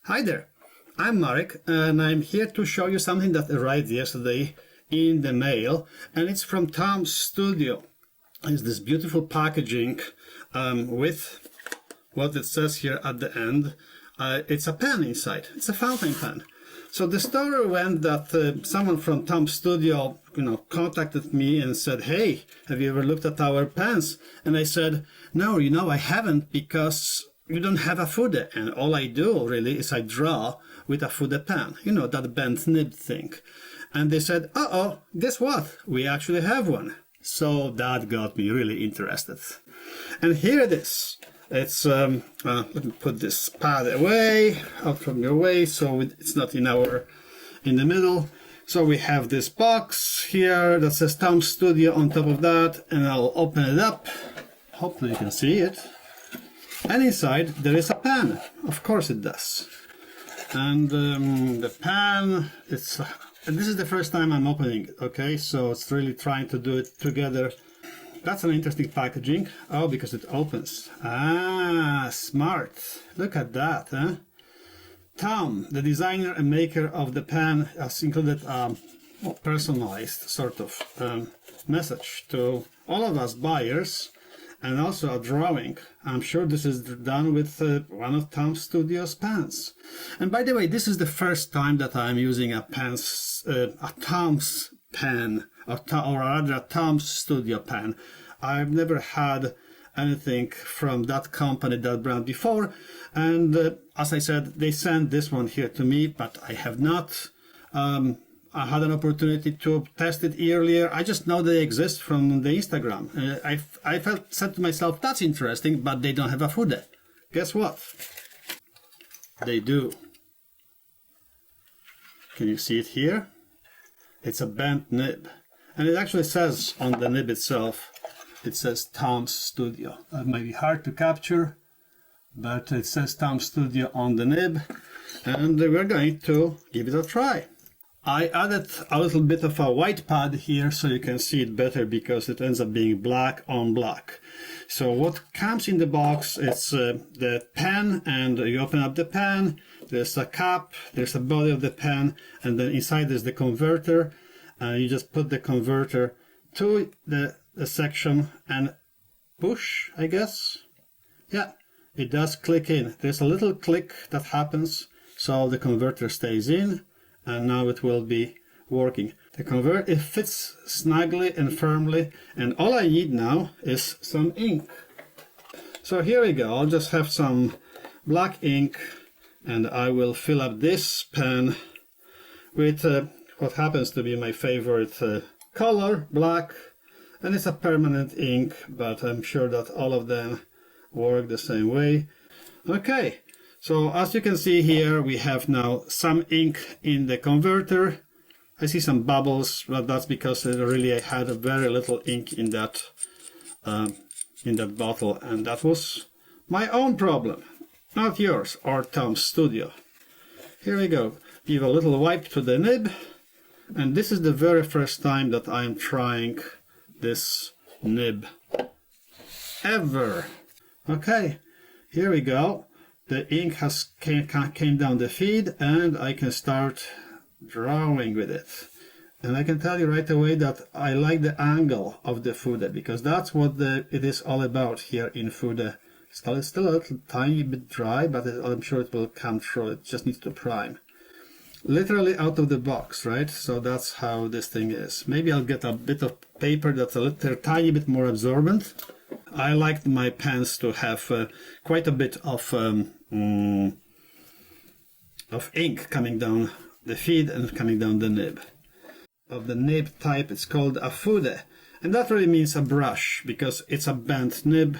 Hi there, I'm Marek and I'm here to show you something that arrived yesterday in the mail, and it's from Tom's studio. It's this beautiful packaging with what it says here at the end. It's a pen inside. It's a fountain pen. So the story went that someone from Tom's studio, contacted me and said, "Hey, have you ever looked at our pens?" And I said, "No, I haven't, because you don't have a Fude, and all I do really is I draw with a Fude pen, that Bent Nib thing." And they said, "Uh-oh, guess what? We actually have one." So that got me really interested. And here it is. It's, let me put this pad away, out from your way, so it's not in the middle. So we have this box here that says Tom Studio on top of that, and I'll open it up. Hopefully you can see it. And inside there is a pen. Of course it does. And the pen, and this is the first time I'm opening it, okay? So it's really trying to do it together. That's an interesting packaging. Oh, because it opens. Ah, smart. Look at that, huh? Tom, the designer and maker of the pen, has included a personalized sort of message to all of us buyers, and also a drawing. I'm sure this is done with one of Tom's Studio's pens. And by the way, this is the first time that I'm using a Tom's pen, or rather a Tom's Studio pen. I've never had anything from that company, that brand before, and as I said, they sent this one here to me, but I have not I had an opportunity to test it earlier. I just know they exist from the Instagram. I said to myself, that's interesting, but they don't have a Fude. Guess what? They do. Can you see it here? It's a Bent Nib. And it actually says on the nib itself, it says Tom's Studio. That might be hard to capture, but it says Tom's Studio on the nib. And we're going to give it a try. I added a little bit of a white pad here so you can see it better, because it ends up being black on black. So what comes in the box is the pen, and you open up the pen, there's a cap, there's a body of the pen, and then inside there's the converter. You just put the converter to the section and push, I guess. Yeah, it does click in. There's a little click that happens, so the converter stays in. And now it will be working. The converter, it fits snugly and firmly, and all I need now is some ink. So here we go. I'll just have some black ink, and I will fill up this pen with what happens to be my favorite color, black. And it's a permanent ink, but I'm sure that all of them work the same way. Okay. So as you can see here, we have now some ink in the converter. I see some bubbles, but that's because really I had very little ink in that bottle, and that was my own problem, not yours or Tom's Studio. Here we go. Give a little wipe to the nib, and this is the very first time that I'm trying this nib ever. Okay, here we go. The ink came down the feed, and I can start drawing with it. And I can tell you right away that I like the angle of the Fude, because that's what it is all about here in Fude. It's still a little tiny bit dry, but I'm sure it will come through. It just needs to prime. Literally out of the box, right? So that's how this thing is. Maybe I'll get a bit of paper that's a little tiny bit more absorbent. I like my pens to have quite a bit of ink coming down the feed and coming down the nib. Of the nib type, it's called a Fude, and that really means a brush, because it's a bent nib.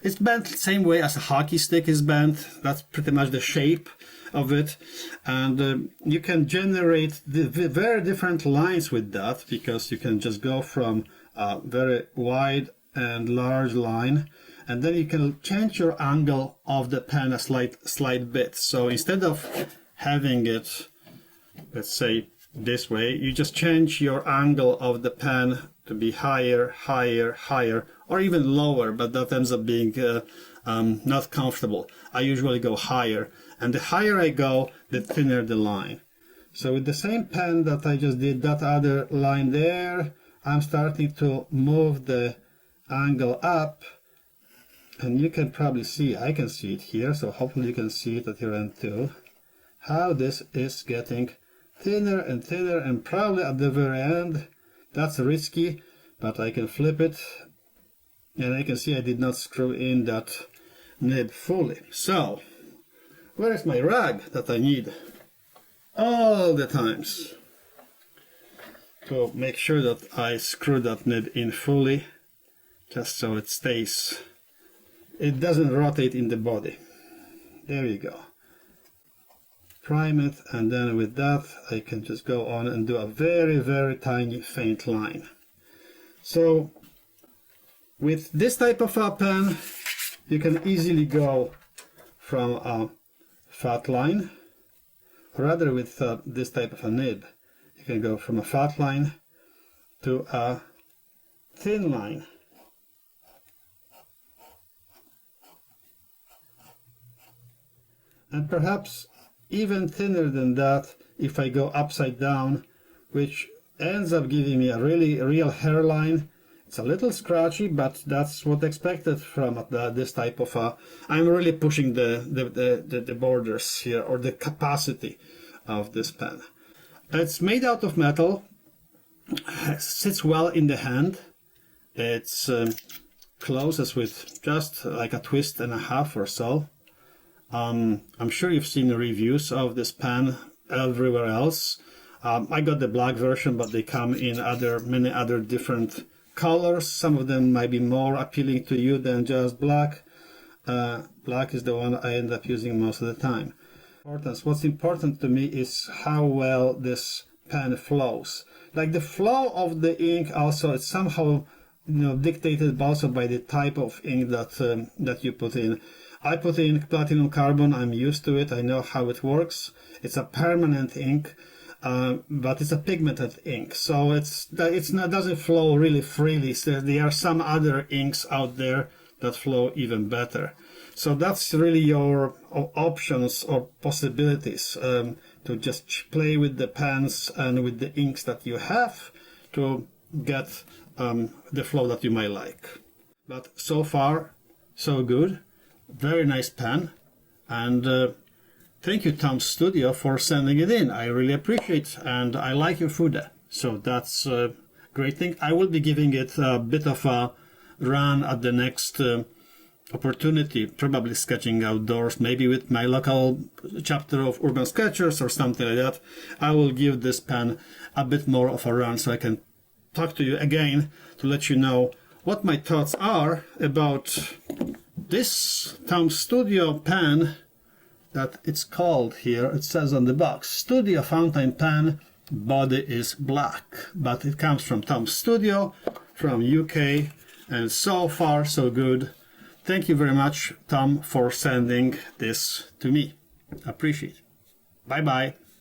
It's bent the same way as a hockey stick is bent. That's pretty much the shape of it, and you can generate the very different lines with that, because you can just go from a very wide and large line, and then you can change your angle of the pen a slight bit. So instead of having it, let's say this way, you just change your angle of the pen to be higher, higher, higher, or even lower, but that ends up being not comfortable. I usually go higher, and the higher I go, the thinner the line. So with the same pen that I just did that other line there, I'm starting to move the angle up, and you can probably see, I can see it here, so hopefully you can see it at your end too, how this is getting thinner and thinner, and probably at the very end, that's risky, but I can flip it, and I can see I did not screw in that nib fully. So, where is my rag that I need all the times to make sure that I screw that nib in fully, just so it stays, it doesn't rotate in the body. There you go. Prime it, and then with that I can just go on and do a very, very tiny faint line. So with this type of a pen, you can easily go from a fat line, or rather with this type of a nib, you can go from a fat line to a thin line. And perhaps even thinner than that if I go upside down, which ends up giving me a really real hairline. It's a little scratchy, but that's what expected from this type of I'm really pushing the borders here, or the capacity of this pen. It's made out of metal, sits well in the hand. It's closes with just like a twist and a half or so. I'm sure you've seen the reviews of this pen everywhere else. I got the black version, but they come in many other different colors. Some of them might be more appealing to you than just black. Black is the one I end up using most of the time. What's important to me is how well this pen flows. Like the flow of the ink also, it's somehow dictated also by the type of ink that you put in. I put in platinum carbon. I'm used to it. I know how it works. It's a permanent ink, but it's a pigmented ink, so it doesn't flow really freely. So there are some other inks out there that flow even better. So that's really your options or possibilities, to just play with the pens and with the inks that you have to get the flow that you might like. But so far, so good. Very nice pen, and thank you, Tom Studio, for sending it in. I really appreciate it, and I like your Fude, so that's a great thing. I will be giving it a bit of a run at the next opportunity, probably sketching outdoors, maybe with my local chapter of Urban Sketchers or something like that. I will give this pen a bit more of a run so I can talk to you again to let you know what my thoughts are about this Tom Studio pen that it's called here. It says on the box, Studio Fountain Pen, body is black, but it comes from Tom Studio from UK, and so far so good. Thank you very much, Tom, for sending this to me. Appreciate it. Bye bye.